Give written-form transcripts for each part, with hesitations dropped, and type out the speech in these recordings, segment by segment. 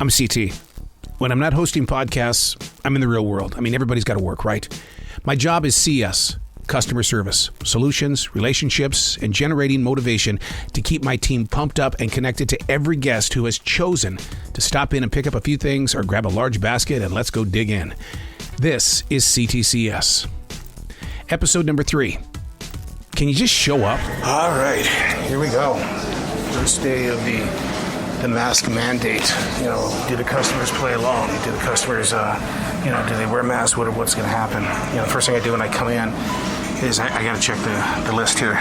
I'm CT. When I'm not hosting podcasts, I'm in the real world. I mean, everybody's got to work, right? My job is CS, customer service, solutions, relationships, and generating motivation to keep my team pumped up and connected to every guest who has chosen to stop in and pick up a few things or grab a large basket and let's go dig in. This is C.T.C.S. Episode number 3. Can you just show up? All right, here we go. First day of the mask mandate. You know, do the customers play along? Do the customers, do they wear masks? What's going to happen? You know, the first thing I do when I come in is I got to check the list here.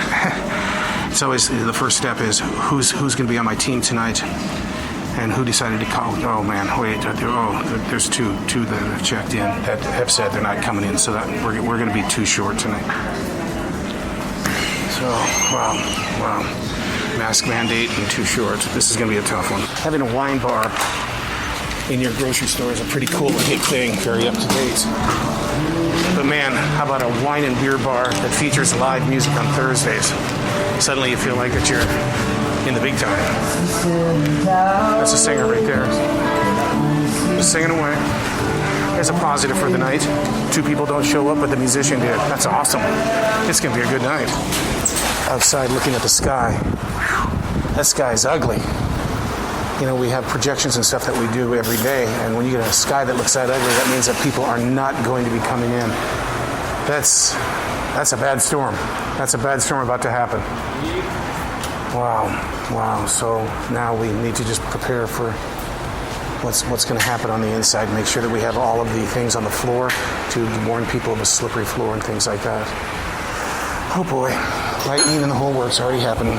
It's always the first step is who's going to be on my team tonight, and who decided to call. Oh man, wait, there's two that have checked in that have said they're not coming in, so that we're going to be too short tonight. So wow. Mask mandate and too short. This is going to be a tough one. Having a wine bar in your grocery store is a pretty cool thing, very up to date. But man, how about a wine and beer bar that features live music on Thursdays? Suddenly you feel like that you're in the big time. That's a singer right there. Just singing away. There's a positive for the night. 2 people don't show up, but the musician did. That's awesome. It's going to be a good night. Outside looking at the sky. That sky is ugly. You know, we have projections and stuff that we do every day, and when you get a sky that looks that ugly, that means that people are not going to be coming in. That's a bad storm. That's a bad storm about to happen. Wow. So now we need to just prepare for what's going to happen on the inside, make sure that we have all of the things on the floor to warn people of a slippery floor and things like that. Oh boy, lightning and the whole works already happening.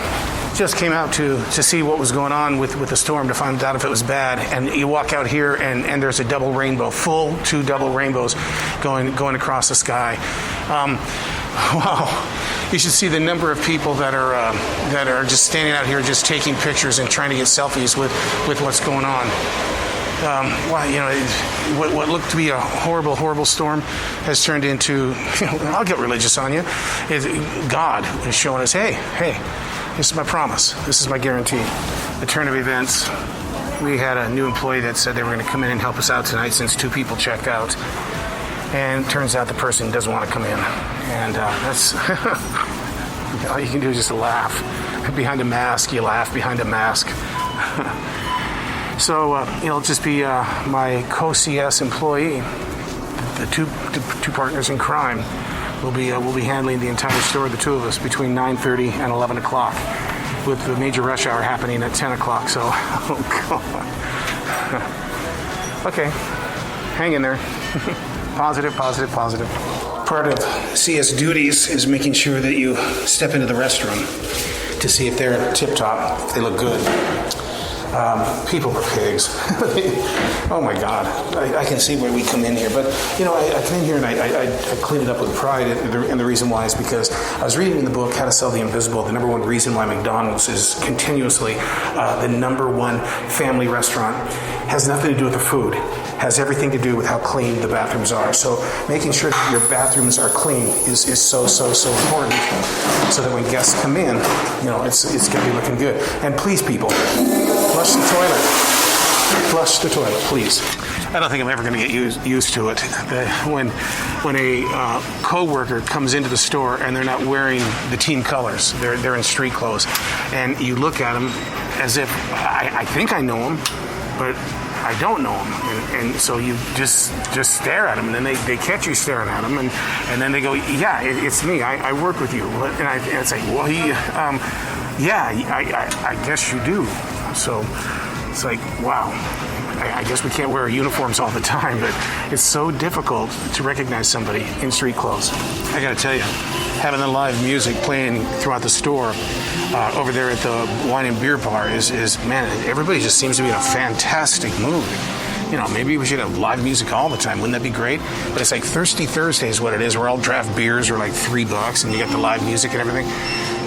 Just came out to see what was going on with the storm to find out if it was bad. And you walk out here and there's a double rainbow, full 2 double rainbows going across the sky. Wow. You should see the number of people that are just standing out here just taking pictures and trying to get selfies with what's going on. What looked to be a horrible storm has turned into, I'll get religious on you. God is showing us, hey, this is my promise. This is my guarantee. The turn of events. We had a new employee that said they were going to come in and help us out tonight since 2 people checked out. And it turns out the person doesn't want to come in. And that's all you can do is just laugh. Behind a mask, you laugh behind a mask. So it'll just be my co-CS employee, the two partners in crime. We'll be handling the entire store, the 2 of us, between 9:30 and 11 o'clock, with the major rush hour happening at 10 o'clock. So, oh God. Okay, hang in there. Positive. Part of CS duties is making sure that you step into the restroom to see if they're tip-top, if they look good. People are pigs. Oh my God. I can see where we come in here. But, I come in here and I clean it up with pride. And the reason why is because I was reading in the book, How to Sell the Invisible, the number 1 reason why McDonald's is continuously the number 1 family restaurant has nothing to do with the food. Has everything to do with how clean the bathrooms are. So making sure that your bathrooms are clean is so important. So that when guests come in, it's going to be looking good. And please, people, flush the toilet. Flush the toilet, please. I don't think I'm ever going to get used to it. When a co-worker comes into the store and they're not wearing the team colors, they're in street clothes, and you look at them as if I think I know them, but I don't know them, and so you just stare at them, and then they catch you staring at them, and then they go, yeah, it's me. I work with you, and it's like, well, I guess you do. So it's like, wow. I guess we can't wear uniforms all the time, but it's so difficult to recognize somebody in street clothes. I got to tell you, having the live music playing throughout the store over there at the wine and beer bar is man, everybody just seems to be in a fantastic mood. Maybe we should have live music all the time. Wouldn't that be great? But it's like Thirsty Thursday is what it is, where all draft beers are like $3 and you got the live music and everything.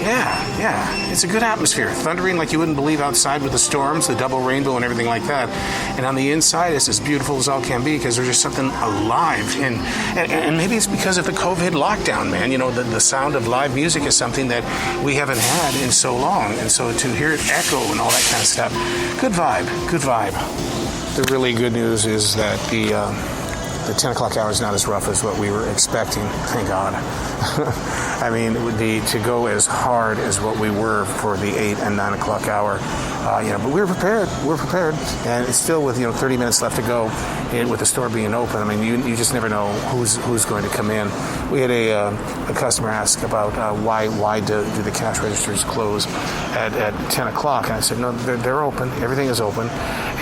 Yeah. It's a good atmosphere. Thundering like you wouldn't believe outside with the storms, the double rainbow and everything like that. And on the inside, it's as beautiful as all can be because there's just something alive. And maybe it's because of the COVID lockdown, man. The sound of live music is something that we haven't had in so long. And so to hear it echo and all that kind of stuff, good vibe. the really good news is that the 10 o'clock hour is not as rough as what we were expecting. Thank God. I mean, to go as hard as what we were for the 8 and 9 o'clock hour, but we were prepared. We're prepared, and it's still with 30 minutes left to go, and with the store being open. I mean, you just never know who's going to come in. We had a customer ask about why do the cash registers close at 10 o'clock, and I said no, they're open. Everything is open,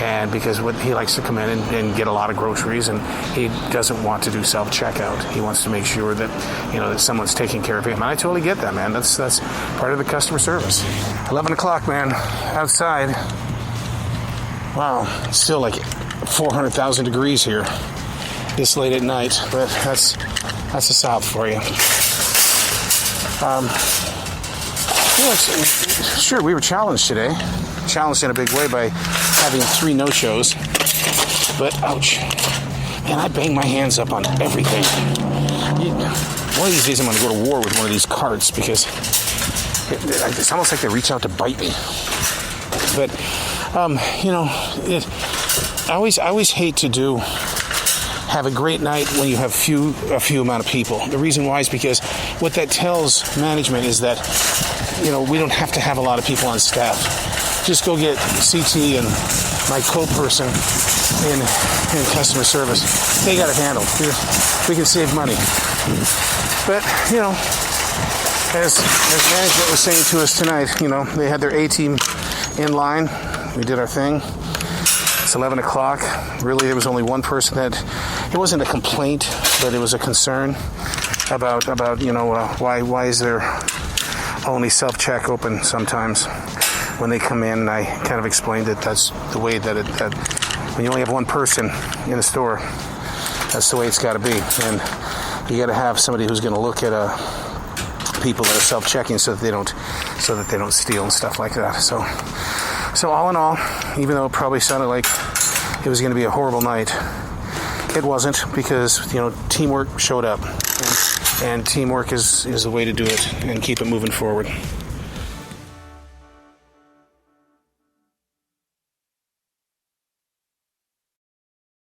and because he likes to come in and get a lot of groceries, and he doesn't want to do self-checkout. He wants to make sure that that someone's taking care of him. And I totally get that, man. That's part of the customer service. 11 o'clock, man, outside. Wow, it's still like 400,000 degrees here this late at night, but that's the South for you. Sure, we were challenged today. Challenged in a big way by having 3 no-shows. But, ouch. Man, I bang my hands up on everything. One of these days I'm going to go to war with one of these carts because it's almost like they reach out to bite me. But, I always hate to have a great night when you have a few amount of people. The reason why is because what that tells management is that, we don't have to have a lot of people on staff. Just go get CT and my co-person in customer service. They got it handled. We can save money. But, as management was saying to us tonight, they had their A-team in line. We did our thing. It's 11 o'clock. Really, there was only one person it wasn't a complaint, but it was a concern about why is there only self-check open sometimes when they come in. And I kind of explained that that's the way that when you only have one person in the store, that's the way it's got to be. And you got to have somebody who's going to look at people that are self-checking so that they don't steal and stuff like that. So all in all, even though it probably sounded like it was going to be a horrible night, it wasn't, because teamwork showed up, and teamwork is the way to do it and keep it moving forward.